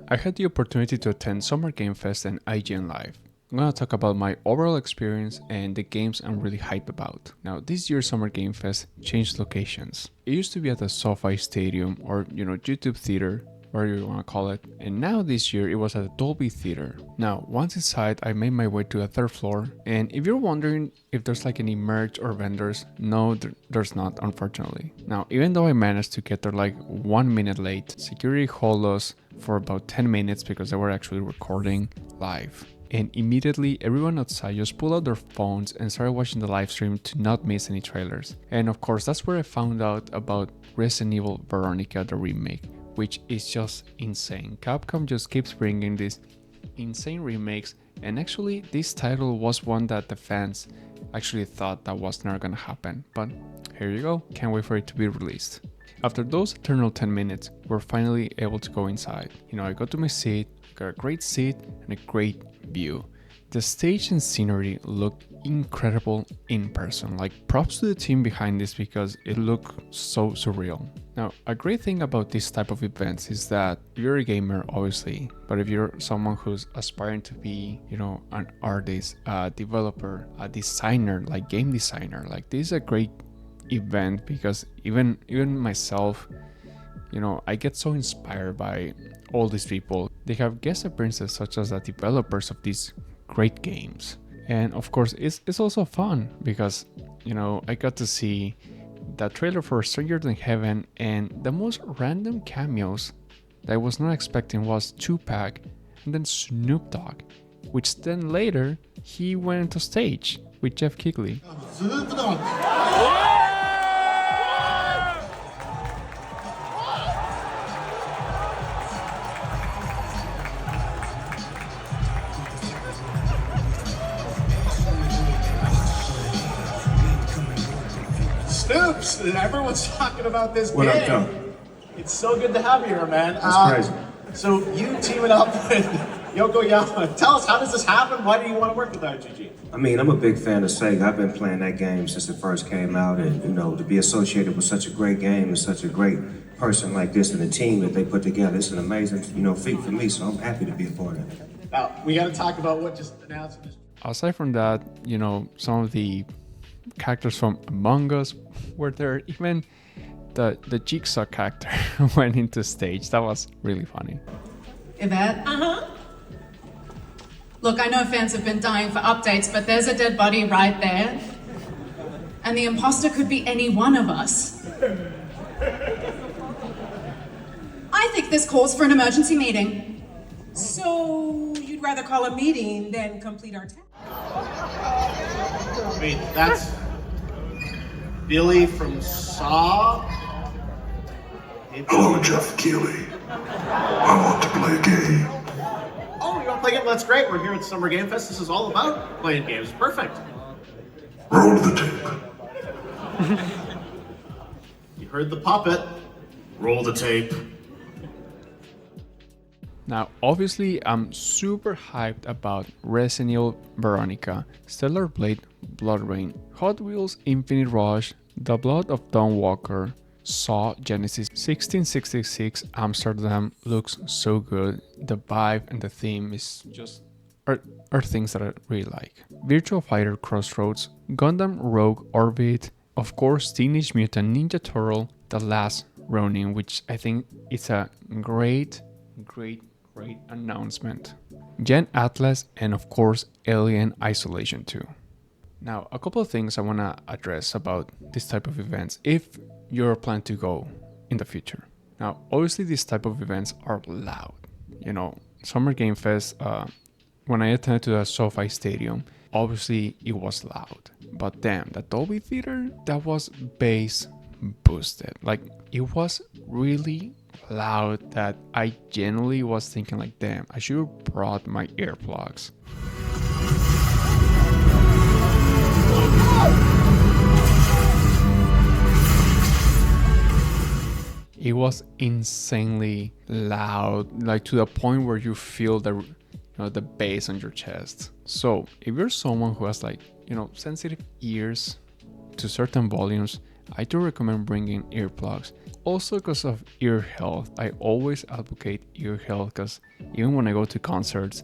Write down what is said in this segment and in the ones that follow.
I had the opportunity to attend Summer Game Fest and IGN Live. I'm gonna talk about my overall experience and the games I'm really hyped about. Now, this year's Summer Game Fest changed locations. It used to be at the SoFi Stadium or, YouTube Theater, whatever you want to call it, and now this year it was at the Dolby Theater. Now, once inside, I made my way to the third floor, and if you're wondering if there's like any merch or vendors, no, there's not, unfortunately. Now, even though I managed to get there like 1 minute late, security held us for about 10 minutes because they were actually recording live. And immediately everyone outside just pulled out their phones and started watching the live stream to not miss any trailers. And of course, that's where I found out about Resident Evil Veronica, the remake, which is just insane. Capcom just keeps bringing these insane remakes, and actually this title was one that the fans actually thought that was not gonna happen, but here you go, can't wait for it to be released. After those eternal 10 minutes, we're finally able to go inside. I got to my seat, got a great seat and a great view. The stage and scenery looked incredible in person. Like, props to the team behind this because it looked so surreal. Now, a great thing about this type of events is that you're a gamer, obviously, but if you're someone who's aspiring to be, an artist, a developer, a designer, like game designer, like this is a great event because even myself, I get so inspired by all these people. They have guest appearances such as the developers of these great games. And of course, it's also fun because, I got to see the trailer for Stranger Than Heaven, and the most random cameos that I was not expecting was Tupac and then Snoop Dogg, which then later he went into stage with Jeff Kigley. Snoops, everyone's talking about this What game. up, Tom? It's so good to have you here, man. That's crazy. So you teaming up with Yokoyama. Tell us, how does this happen? Why do you want to work with IGN? I mean, I'm a big fan of Sega. I've been playing that game since it first came out, and to be associated with such a great game and such a great person like this and the team that they put together, it's an amazing, feat for me. So I'm happy to be a part of it. Now we got to talk about what just announced. Aside from that, some of the characters from Among Us were there. Even the Jigsaw character went into stage. That was really funny. Yvette? Look, I know fans have been dying for updates, but there's a dead body right there. And the imposter could be any one of us. I think this calls for an emergency meeting. So you'd rather call a meeting than complete our task? I mean, that's Billy from Saw. Hello, Jeff Keighley. I want to play a game. Oh, you want to play a game? That's great. We're here at Summer Game Fest. This is all about playing games. Perfect. Roll the tape. You heard the puppet. Roll the tape. Now, obviously, I'm super hyped about Resident Evil Veronica, Stellar Blade Blood Rain, Hot Wheels Infinite Rush, The Blood of Dawn Walker, Saw Genesis 1666 Amsterdam looks so good. The vibe and the theme is just are things that I really like. Virtua Fighter Crossroads, Gundam Rogue Orbit, of course Teenage Mutant Ninja Turtle, The Last Ronin, which I think is a great announcement. Gen Atlas, and of course Alien Isolation 2. Now, a couple of things I want to address about this type of events if you're planning to go in the future. Now, obviously these type of events are loud. Summer Game Fest, when I attended to the SoFi Stadium, obviously it was loud. But damn, the Dolby Theater, that was bass boosted. Like, it was really loud that I genuinely was thinking like, damn, I should have brought my earplugs. It was insanely loud, like to the point where you feel the bass on your chest. So if you're someone who has sensitive ears to certain volumes, I do recommend bringing earplugs. Also because of ear health. I always advocate ear health because even when I go to concerts,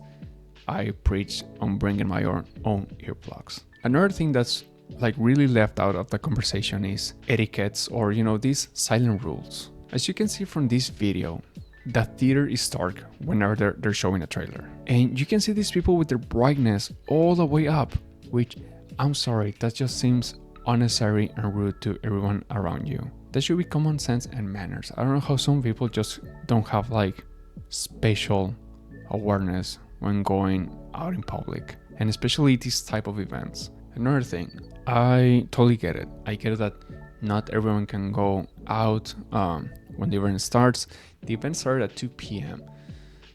I preach on bringing my own earplugs. Another thing that's like really left out of the conversation is etiquettes, or these silent rules. As you can see from this video, the theater is dark whenever they're showing a trailer. And you can see these people with their brightness all the way up, which, I'm sorry, that just seems unnecessary and rude to everyone around you. That should be common sense and manners. I don't know how some people just don't have like spatial awareness when going out in public, and especially these type of events. Another thing, I totally get it. I get that not everyone can go out when the event starts. The event started at 2 p.m.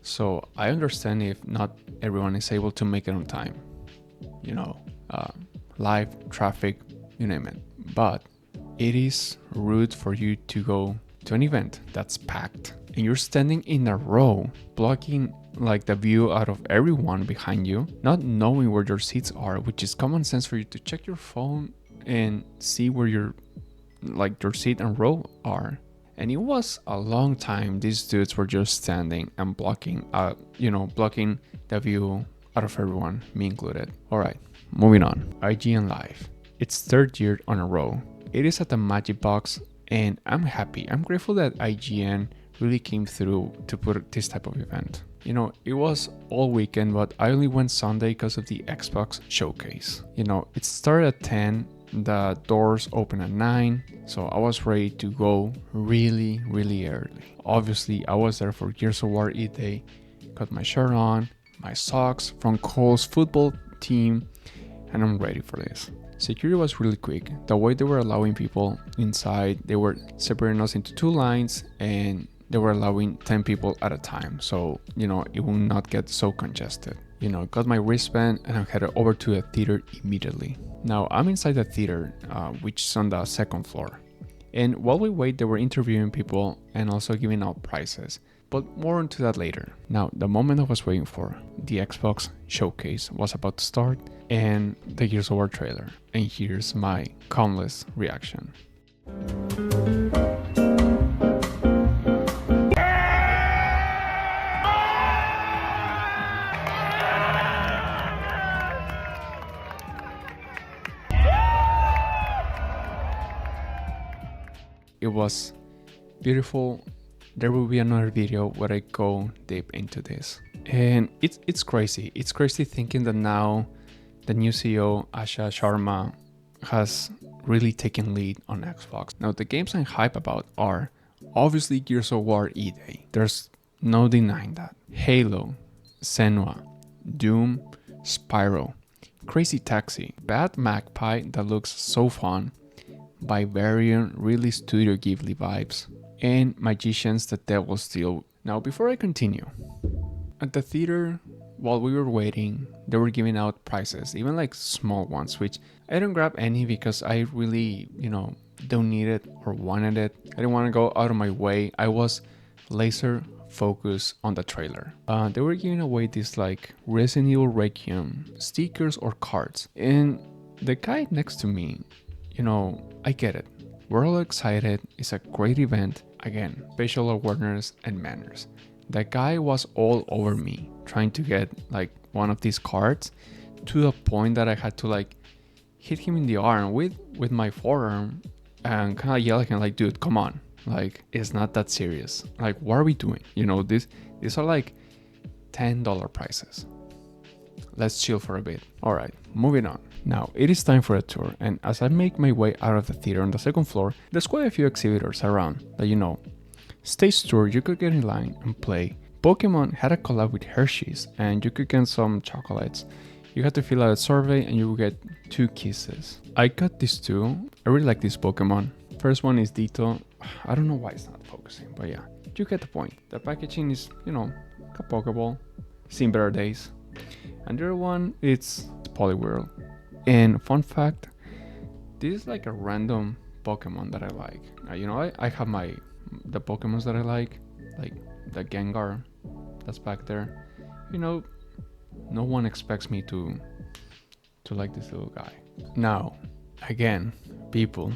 So I understand if not everyone is able to make it on time. Live, traffic, you name it. But it is rude for you to go to an event that's packed and you're standing in a row, blocking like the view out of everyone behind you, not knowing where your seats are, which is common sense for you to check your phone and see where your seat and row are. And it was a long time these dudes were just standing and blocking the view out of everyone, me included. All right, moving on. IGN Live. It's third year on a row. It is at the Magic Box, and I'm happy. I'm grateful that IGN really came through to put this type of event. It was all weekend, but I only went Sunday because of the Xbox showcase. It started at 10, the doors open at 9, so I was ready to go really, really early. Obviously, I was there for Gears of War E-Day, got my shirt on, my socks from Cole's football team, and I'm ready for this. Security was really quick. The way they were allowing people inside, they were separating us into 2 lines and they were allowing 10 people at a time. So, it will not get so congested. Got my wristband and I headed over to the theater immediately. Now I'm inside the theater, which is on the 2nd floor. And while we wait, they were interviewing people and also giving out prizes. But more into that later. Now, the moment I was waiting for, the Xbox showcase was about to start and the Gears of War trailer. And here's my calmless reaction. It was beautiful. There will be another video where I go deep into this. And it's crazy. It's crazy thinking that now the new CEO, Asha Sharma, has really taken lead on Xbox. Now the games I'm hype about are obviously Gears of War E-Day. There's no denying that. Halo, Senua, Doom, Spyro, Crazy Taxi, Bad Magpie that looks so fun, Vivarium, really Studio Ghibli vibes, and Magicians the Devil's Deal. Now before I continue, at the theater, while we were waiting, they were giving out prizes, even like small ones, which I didn't grab any because I really, don't need it or wanted it. I didn't want to go out of my way. I was laser focused on the trailer. They were giving away these like Resident Evil Requiem stickers or cards. And the guy next to me, I get it. We're all excited. It's a great event. Again, spatial awareness and manners. The guy was all over me trying to get like one of these cards, to the point that I had to like hit him in the arm with my forearm and kind of yell at him like, dude, come on. Like, it's not that serious. Like, what are we doing? These are like $10 prices. Let's chill for a bit. All right, moving on. Now, it is time for a tour, and as I make my way out of the theater on the 2nd floor, there's quite a few exhibitors around that Stage tour, you could get in line and play. Pokemon had a collab with Hershey's, and you could get some chocolates. You had to fill out a survey and you would get 2 kisses. I got these 2. I really like this Pokemon. First one is Ditto. I don't know why it's not focusing, but yeah, you get the point. The packaging is, like a Pokeball. Seen better days. And the other one, it's Poliwhirl. And fun fact, this is like a random Pokemon that I like. I have the Pokemons that I like the Gengar that's back there. No one expects me to like this little guy. Now, again, people,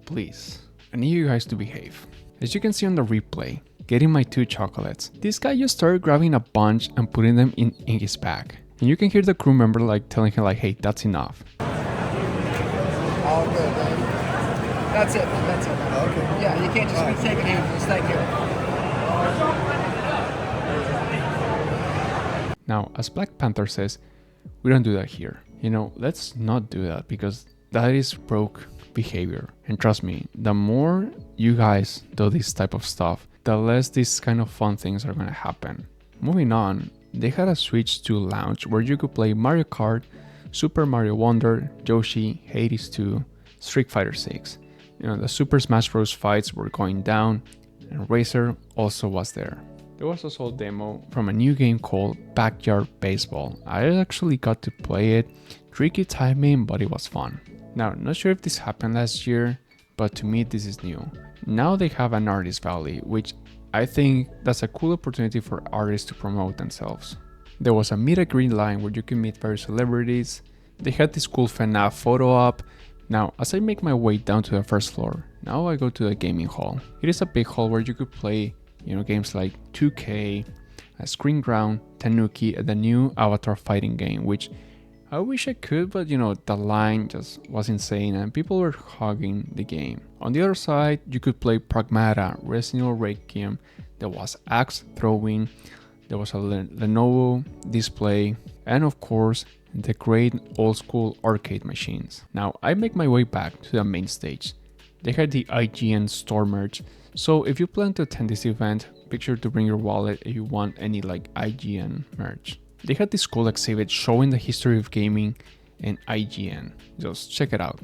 please, I need you guys to behave. As you can see on the replay, getting my 2 chocolates, this guy just started grabbing a bunch and putting them in his bag. And you can hear the crew member like telling him like, hey, that's enough. All good, man. That's it, man. That's it, man. Okay. Yeah, you can't just be taking handfuls. Thank you. Now, as Black Panther says, we don't do that here. You know, let's not do that because that is broke behavior. And trust me, the more you guys do this type of stuff, the less these kind of fun things are gonna happen. Moving on, they had a Switch 2 launch where you could play Mario Kart, Super Mario Wonder, Yoshi, Hades 2, Street Fighter 6. You know, the Super Smash Bros. Fights were going down, and Razer also was there. There was also a demo from a new game called Backyard Baseball. I actually got to play it, tricky timing, but it was fun. Now, not sure if this happened last year, but to me this is new. Now they have an Artist Valley, which I think that's a cool opportunity for artists to promote themselves. There was a meet and greet line where you can meet various celebrities. They had this cool FNAF photo op. Now, as I make my way down to the first floor, now I go to the gaming hall. It is a big hall where you could play, you know, games like 2K, Screen Ground, Tanuki, and the new Avatar fighting game, which I wish I could, but you know, the line just was insane and people were hogging the game. On the other side, you could play Pragmata, Resident Evil Requiem, there was axe throwing, there was a Lenovo display, and of course, the great old school arcade machines. Now, I make my way back to the main stage. They had the IGN store merch, so if you plan to attend this event, make sure to bring your wallet if you want any like IGN merch. They had this cool exhibit showing the history of gaming and IGN. Just check it out.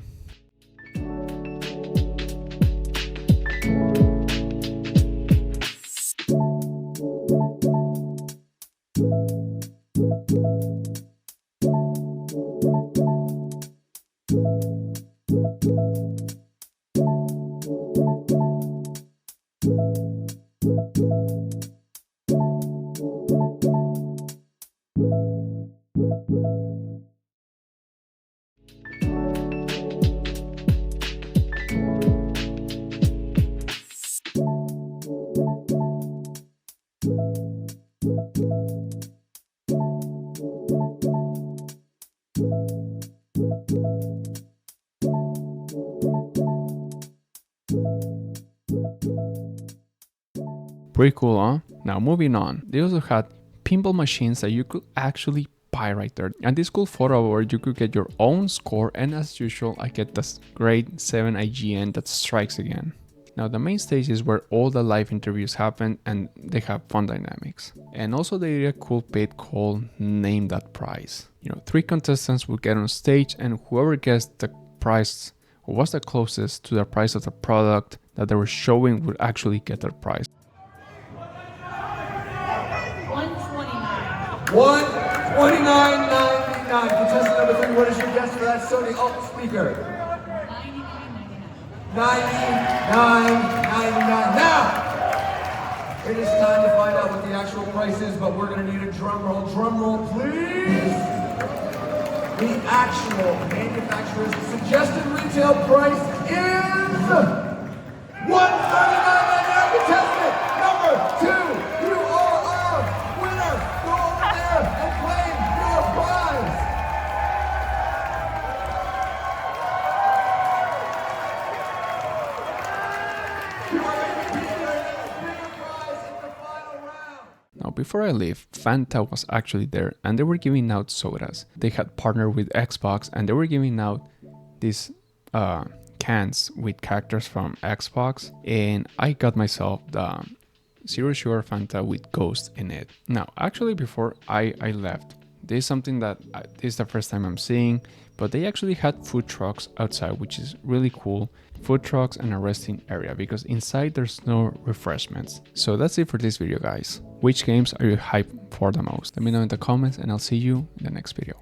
Pretty cool, huh? Now moving on, they also had pinball machines that you could actually buy right there. And this cool photo where you could get your own score, and as usual, I get this grade 7 IGN that strikes again. Now the main stage is where all the live interviews happen and they have fun dynamics. And also they did a cool bit called Name That Prize. You know, 3 contestants will get on stage and whoever guessed the prize or was the closest to the price of the product that they were showing would actually get their prize. $129.99. Contestant number 3, what is your guess for that Sony Alt speaker? $99.99. Now, it is time to find out what the actual price is, but we're going to need a drum roll. Drum roll, please. The actual manufacturer's suggested retail price is $139.99. Contestant number 2, you are our winner. Go over there and claim your prize. You are going to be featured in the bigger prize in the final round. Now before I leave, Fanta was actually there and they were giving out sodas. They had partnered with Xbox and they were giving out these cans with characters from Xbox, and I got myself the Zero Sugar Fanta with Ghost in it. Now actually before I left, this is something that this is the first time I'm seeing, but they actually had food trucks outside, which is really cool. Food trucks and a resting area, because inside there's no refreshments. So that's it for this video, guys. Which games are you hyped for the most? Let me know in the comments and I'll see you in the next video.